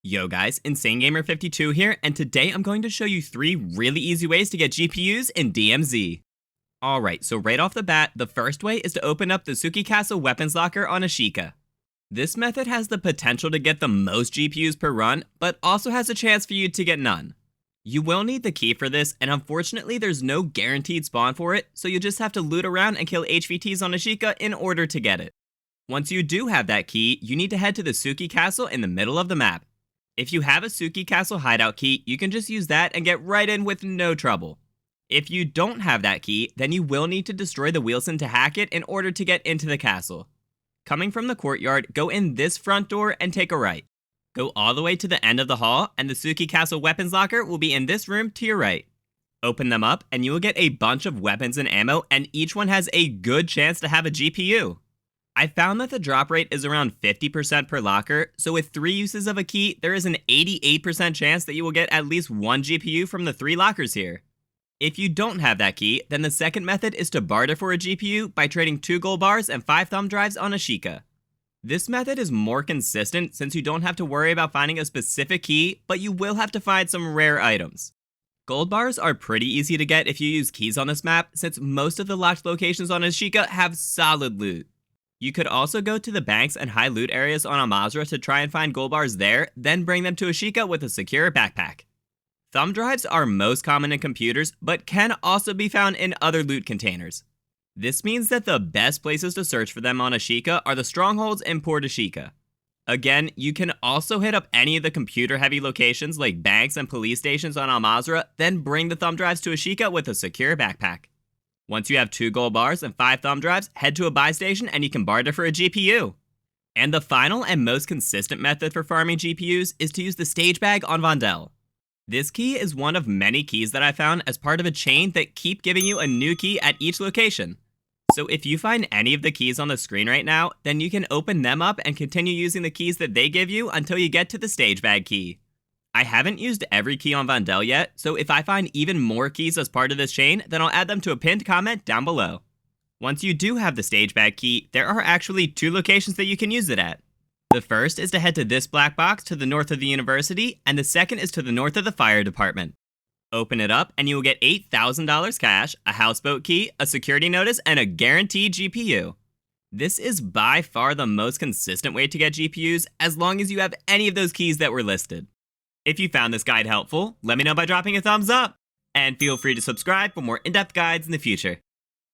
Yo guys, InsaneGamer52 here, and today I'm going to show you 3 really easy ways to get GPUs in DMZ. Alright, so right off the bat, the first way is to open up the Tsuki Castle weapons locker on Ashika. This method has the potential to get the most GPUs per run, but also has a chance for you to get none. You will need the key for this, and unfortunately there's no guaranteed spawn for it, so you'll just have to loot around and kill HVTs on Ashika in order to get it. Once you do have that key, you need to head to the Tsuki Castle in the middle of the map. If you have a Tsuki Castle hideout key, you can just use that and get right in with no trouble. If you don't have that key, then you will need to destroy the wheelson to hack it in order to get into the castle. Coming from the courtyard, go in this front door and take a right. Go all the way to the end of the hall, and the Tsuki Castle weapons locker will be in this room to your right. Open them up, and you will get a bunch of weapons and ammo, and each one has a good chance to have a GPU. I found that the drop rate is around 50% per locker, so with 3 uses of a key, there is an 88% chance that you will get at least 1 GPU from the 3 lockers here. If you don't have that key, then the second method is to barter for a GPU by trading 2 gold bars and 5 thumb drives on Ashika. This method is more consistent since you don't have to worry about finding a specific key, but you will have to find some rare items. Gold bars are pretty easy to get if you use keys on this map, since most of the locked locations on Ashika have solid loot. You could also go to the banks and high loot areas on Amazra to try and find gold bars there, then bring them to Ashika with a secure backpack. Thumb drives are most common in computers, but can also be found in other loot containers. This means that the best places to search for them on Ashika are the Strongholds and Port Ashika. Again, you can also hit up any of the computer-heavy locations like banks and police stations on Amazra, then bring the thumb drives to Ashika with a secure backpack. Once you have 2 gold bars and 5 thumb drives, head to a buy station and you can barter for a GPU. And the final and most consistent method for farming GPUs is to use the stage bag on Vondel. This key is one of many keys that I found as part of a chain that keep giving you a new key at each location. So if you find any of the keys on the screen right now, then you can open them up and continue using the keys that they give you until you get to the stage bag key. I haven't used every key on Vondel yet, so if I find even more keys as part of this chain, then I'll add them to a pinned comment down below. Once you do have the stage bag key, there are actually 2 locations that you can use it at. The first is to head to this black box to the north of the university, and the second is to the north of the fire department. Open it up and you will get $8,000 cash, a houseboat key, a security notice, and a guaranteed GPU. This is by far the most consistent way to get GPUs as long as you have any of those keys that were listed. If you found this guide helpful, let me know by dropping a thumbs up, and feel free to subscribe for more in-depth guides in the future.